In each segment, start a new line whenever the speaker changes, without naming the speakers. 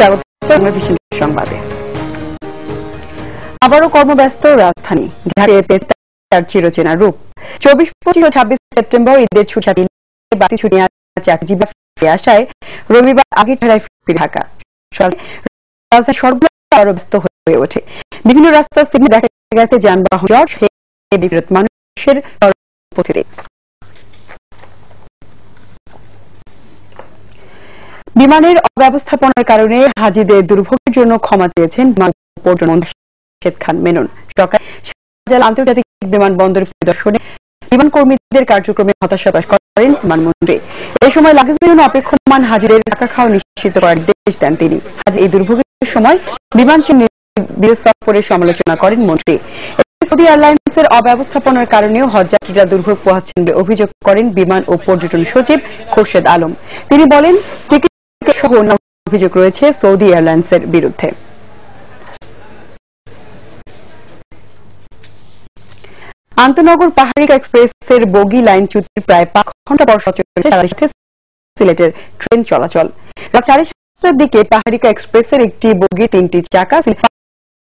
স্বাগত টেলিভিশন সংবাদে। আবারও কর্মব্যস্ত রাজধানী ঢাকায় পেতে তার চিরচেনা রূপ। 24, 25 ও 26 সেপ্টেম্বর ঈদের ছুটি বাড়তি ছুটি চাকরিজীবী ফিরে আসায় রবিবার আগের ধারায় ফিরে ঢাকা। রাজধানী সড়কগুলো আরো ব্যস্ত হয়ে ওঠে। বিভিন্ন রাস্তার সিগন্যালে দেখা গেছে যানবাহন জট, মানুষের পথে। বিমানের অব্যবস্থাপনার কারণে হাজিদের দুর্ভোগের জন্য ক্ষমা চেয়েছেন পর্যটন শেখ খান মেনন। সকালে শাহজালাল আন্তর্জাতিক বিমানবন্দর পরিদর্শনে বিমান কর্মীদের কার্যক্রমে হতাশা প্রকাশ করেন বিমানমন্ত্রী। এ সময় লাগেজের জন্য অপেক্ষমান হাজিদের টাকা খাওয়া নিশ্চিত করার নির্দেশ দেন তিনি। আজ এই দুর্ভোগের সময় বিমান সফরের সমালোচনা করেন মন্ত্রী। সৌদি এয়ারলাইন্সের অব্যবস্থাপনার কারণেও হজযাত্রীরা দুর্ভোগ পোহাচ্ছেন বলে অভিযোগ করেন বিমান ও পর্যটন সচিব খোরশেদ আলম। তিনি বলেন, টিকিট সহ অভিযোগ রয়েছে সৌদি এয়ারলাইন্সের বিরুদ্ধে। আন্তনগর পাহাড়িকা এক্সপ্রেসের বগি লাইনচ্যুতির প্রায় 5 ঘন্টা পর সচল হয়েছে সিলেটের ট্রেন চলাচল। রাত 7:30টার দিকে পাহাড়িকা এক্সপ্রেসের একটি বগি 3টি চাকা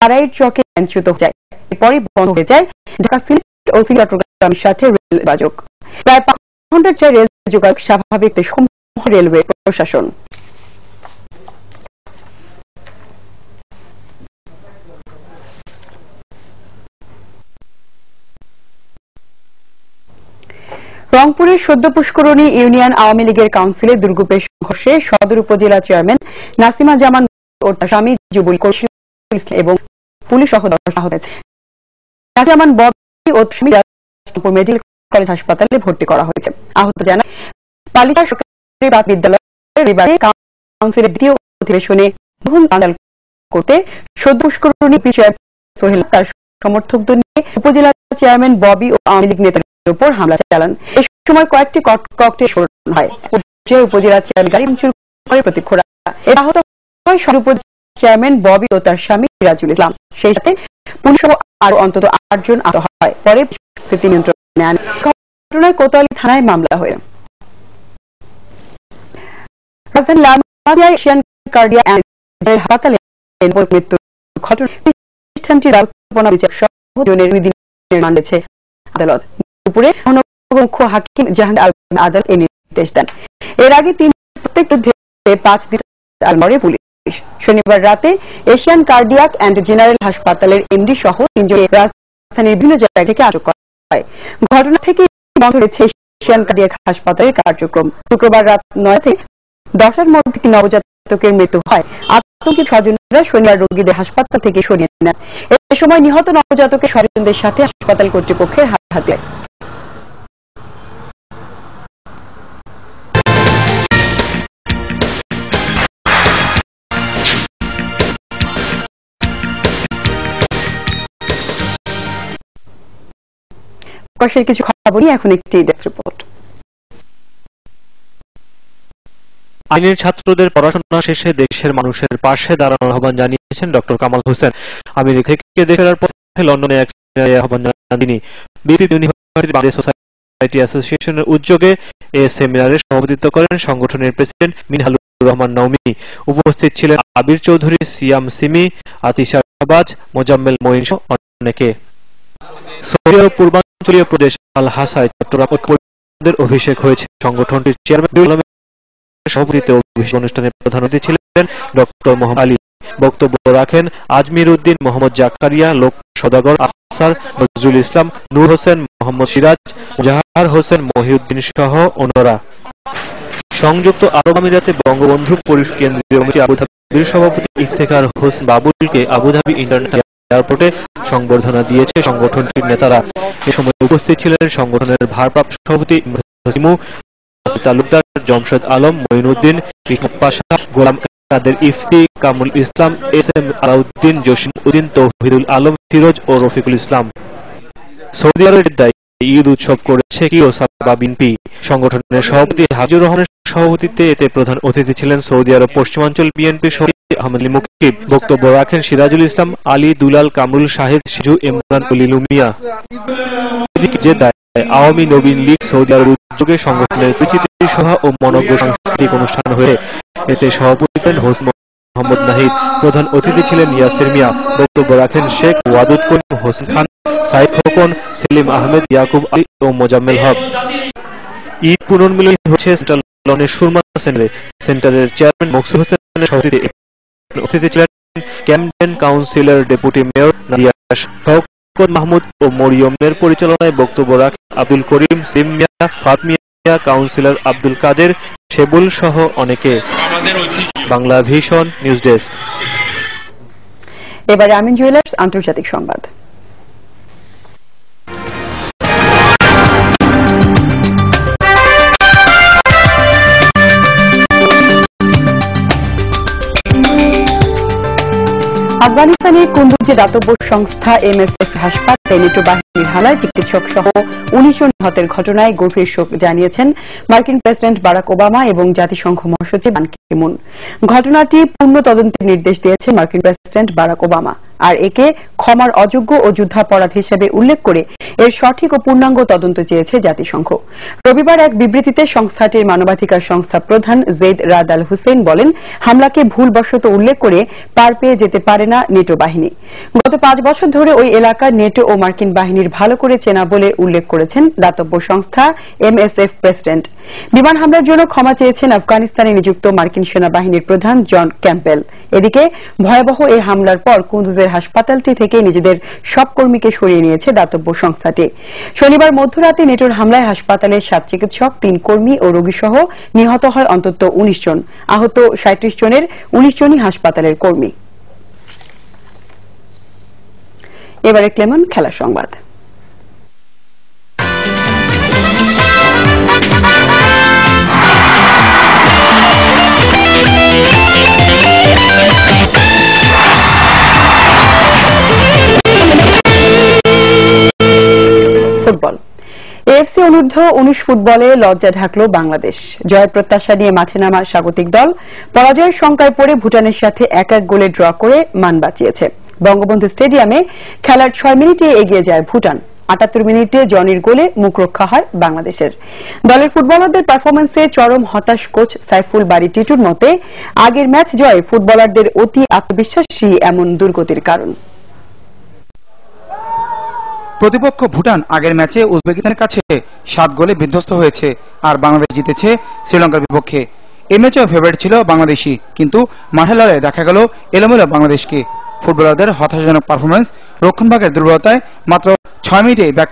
আড়াইয়ের চকে লাইনচ্যুত হয়ে যায়। এরপরই বন্ধ হয়ে যায় ঢাকা সিলেট ও চট্টগ্রামের সাথে রেল যোগাযোগ। প্রায় 5 ঘন্টার চেয়ে রেল যোগাযোগ স্বাভাবিক রেলওয়ে প্রশাসন। রংপুরের সদ্য পুষ্করণী ইউনিয়ন আওয়ামী লীগের কাউন্সিলে দুর্গপ্রের সংঘর্ষে সদর উপজেলা চেয়ারম্যান নাসিমা জামান ও তার স্বামী জুবুল এবং পুলিশ সহ 10 আহত হয়েছে। জামান ববি ও স্বামী মেডিকেল কলেজ হাসপাতালে ভর্তি করা হয়েছে। আহত জানায় পালিকা সরকারি বিদ্যালয়ের কাউন্সিলের দ্বিতীয় অধিবেশনে করতে সদ্য পুষ্করণী সোহেল তার সমর্থকদের নিয়ে উপজেলা চেয়ারম্যান ববি ও আওয়ামী লীগ নেতার উপর হামলা চালান। এই সময় কয়েকটি ককটেল ছোড়ানো হয়। উপজেলা চেয়ারম্যান গাড়ি ভাঙচুর করে প্রতিক্রিয়া আহত হয় চেয়ারম্যান ববি ও তার স্বামী সিরাজুল ইসলাম। সেই সাথে পুলিশ সহ আরো অন্তত 8 জন আহত হয়। পরে পরিস্থিতি নিয়ন্ত্রণে আনে। ঘটনায় কোতোয়ালি থানায় মামলা হয়। রাজধানীর লালমাটিয়ায় এশিয়ান কার্ডিয়াক অ্যান্ড জেনারেল হাসপাতালে মৃত্যুর ঘটনায় প্রতিষ্ঠানটির ব্যবস্থাপনা বিচারক সহ 2 জনের 2 দিনের রিমান্ড দিয়েছে আদালত। দুপুরে মুখ্য হাকিম জাহাঙ্গীর আলম আদালত এই নির্দেশ দেন। এর আগে প্রত্যেক যুদ্ধে 5 দিন আলমরে পুলিশ। শনিবার রাতে এশিয়ান কার্ডিয়াক অ্যান্ড জেনারেল হাসপাতালের এমডি সহ 3 জন রাজধানীর বিভিন্ন জায়গা থেকে আটক করা হয়। ঘটনা থেকে বন্ধ হয়েছে এশিয়ান কার্ডিয়াক হাসপাতালের কার্যক্রম। শুক্রবার রাত 9 থেকে 10টার মধ্যে 3 নবজাতকের মৃত্যু হয়। আতঙ্কিত স্বজনরা শনিবার রোগীদের হাসপাতাল থেকে সরিয়ে নেন। এ সময় নিহত নবজাতকের স্বজনদের সাথে হাসপাতাল কর্তৃপক্ষের হাতে কিছু খবর নিয়ে এখন একটি ডেস্ক রিপোর্ট।
আইনের ছাত্রদের পড়াশোনা শেষে দেশের মানুষের পাশে দাঁড়ানোর আহ্বান জানিয়েছেন ডক্টর কামাল হোসেন। আমেরিকা থেকে দেশে ফেরার পথে লন্ডনে এক সেমিনারে আহ্বান জানান তিনি। বিসিবি ইউনিভার্সিটি বাংলাদেশ সোসাইটি অ্যাসোসিয়েশনের উদ্যোগে এ সেমিনারে সভাপতিত্ব করেন সংগঠনের প্রেসিডেন্ট মিনহালুর রহমান নওমী। উপস্থিত ছিলেন আবির চৌধুরী, সিয়াম সিমি, আতিশা শাহবাজ, মোজাম্মেল মঈন সহ অনেকে। সৌদি আরব পূর্বাঞ্চলীয় প্রদেশ আল হাসায় চট্টগ্রাম ঐক্যপরিষদের অভিষেক হয়েছে। সংগঠনটির চেয়ারম্যান সভাপতিত্বে অভিষেক অনুষ্ঠানে প্রধান অতিথি ছিলেন ডক্টর মোহাম্মদ আলী। বক্তব্য রাখেন আজমির উদ্দিন, মোহাম্মদ জাকারিয়া, লোক সদাগর, আফসার নজরুল ইসলাম, নূর হোসেন, মোহাম্মদ সিরাজ, জাহার হোসেন, মহিউদ্দিন সহ অন্যরা। সংযুক্ত আরব আমিরাতে বঙ্গবন্ধু পরিষদ কেন্দ্রীয় কমিটি আবুধাবির সভাপতি ইফতেখার হোসেন বাবুলকে আবুধাবি ইন্টারন্যাশনাল এয়ারপোর্টে সংবর্ধনা দিয়েছে সংগঠনটির নেতারা। এ সময় উপস্থিত ছিলেন সংগঠনের ভারপ্রাপ্ত সভাপতি তালুকদার, জমশেদ আলম, মঈনুদ্দিন, কৃষ্ণ পাশা, গোলাম কাদের ইফতি, কামরুল ইসলাম, এস এম আলাউদ্দিন, জসিম উদ্দিন, তৌহিদুল আলম, ফিরোজ ও রফিকুল ইসলাম। সৌদি আরবের দায়ী ঈদ উৎসব করেছে কি ও সাবা বিনপি। সংগঠনের সভাপতি হাজির রহমানের সভাপতিত্বে এতে প্রধান অতিথি ছিলেন সৌদি আরব পশ্চিমাঞ্চল বিএনপির সভাপতি আহমদ আলী মুকিব। বক্তব্য রাখেন সিরাজুল ইসলাম, আলী, দুলাল, কামরুল, শাহিদ, সিজু, ইমরান, লিলুমিয়া। জেদ্দায় আওয়ামী নবীন লীগ সৌদি আরব উদ্যোগে সংগঠনের পরিচিতি সভা ও মনোজ্ঞ সাংস্কৃতিক অনুষ্ঠান হয়ে এতে সভাপতি ছিলেন হোসেন মোহাম্মদ নাহিদ। প্রধান অতিথি ছিলেন ইয়াসির মিয়া। বক্তব্য রাখেন শেখ ওয়াদুদ করিম, হোসেন খান, সাইদ খোকন, সেলিম আহমেদ, ইয়াকুব আলী ও মোজাম্মেল হক। ঈদ পুনর্মিলনী হচ্ছে সেন্ট্রাল লনের সুরমা সেন্টারে। সেন্টারের চেয়ারম্যান মকসুদ হোসেনের সভাপতিত্বে অতিথি ছিলেন Camden councillor deputy mayor Nadia Shawkat Mahmud ও মরিয়মের পরিচালনায় বক্তব্য রাখেন আব্দুল করিম, সিম মিয়া, ফাতমিয়া, কাউন্সিলর আব্দুল কাদের, শেবুল সহ অনেকে। Bangla Vision News desk.
এবারে আমিন জুয়েলার্স আন্তর্জাতিক সংবাদ। আফগানিস্তানের কুন্দুজে দাতব্য সংস্থা এমএসএফ হাসপাতালে নেটো বাহিনীর হামলায় চিকিৎসক সহ ১৯ জন নিহতের ঘটনায় গভীর শোক জানিয়েছেন মার্কিন প্রেসিডেন্ট বারাক ওবামা এবং জাতিসংঘ মহাসচিব বান কি মুন। ঘটনাটি পূর্ণ তদন্তের নির্দেশ দিয়েছেন মার্কিন প্রেসিডেন্ট বারাক ওবামা, আর একে ক্ষমার অযোগ্য ও যুদ্ধাপরাধ হিসেবে উল্লেখ করে এর সঠিক ও পূর্ণাঙ্গ তদন্ত চেয়েছে জাতিসংঘ। রবিবার এক বিবৃতিতে সংস্থাটির মানবাধিকার সংস্থা প্রধান জেদ রাদ আল হুসেইন বলেন, হামলাকে ভুলবশত উল্লেখ করে পার পেয়ে যেতে পারে না নেটো বাহিনী। গত ৫ বছর ধরে ওই এলাকা নেটো ও মার্কিন বাহিনীর ভালো করে চেনা বলে উল্লেখ করেছেন দাতব্য সংস্থা এমএসএফ প্রেসিডেন্ট। বিমান হামলার জন্য ক্ষমা চেয়েছেন আফগানিস্তানে নিযুক্ত মার্কিন সেনাবাহিনীর প্রধান জন ক্যাম্পবেল। এদিকে ভয়াবহ এই হামলার পর কুন্দুজের হাসপাতালটি থেকে নিজেদের সব কর্মীকে সরিয়ে নিয়েছে দাতব্য সংস্থাটি। শনিবার মধ্যরাতে নেটোর হামলায় হাসপাতালের ৭ চিকিৎসক, ৩ কর্মী ও রোগী সহ নিহত হয় অন্তত ১৯ জন। আহত ৩৭ জনের ১৯ জনই হাসপাতালের কর্মী। এবারে ক্লেমন খেলার সংবাদ। ফুটবল। এএফসি অনূর্ধ্ব ১৯ ফুটবলে লজ্জা ঢাকল বাংলাদেশ। জয়ের প্রত্যাশা নিয়ে মাঠে নামা স্বাগতিক দল পরাজয়ের শঙ্কায় পড়ে ভুটানের সাথে ১-১ গোলে ড্র করে মান বাঁচিয়েছে। বঙ্গবন্ধু স্টেডিয়ামে খেলার ৬ মিনিটে এগিয়ে যায় ভুটান। ৭৮ মিনিটে জনির গোলে মুখরক্ষা হয় বাংলাদেশের। দলের ফুটবলারদের পারফরম্যান্সে চরম হতাশ কোচ সাইফুল বারী টিটুর মতে, আগের ম্যাচ জয়ে ফুটবলারদের অতি আত্মবিশ্বাসী এমন দুর্গতির কারণ।
প্রতিপক্ষ ভুটান আগের ম্যাচে উজবেকিস্তানের কাছে ৭ গোলে বিধ্বস্ত হয়েছে, আর বাংলাদেশ জিতেছে শ্রীলঙ্কার বিপক্ষে। এই ম্যাচেও ফেভারিট ছিল বাংলাদেশই, কিন্তু মাঠে লড়াইয়ে দেখা গেল এলোমেলো বাংলাদেশকে। ফুটবলারদের হতাশাজনক পারফরমেন্স, রক্ষণভাগের দুর্বলতায় মাত্র ৬ মিনিটে ব্যাক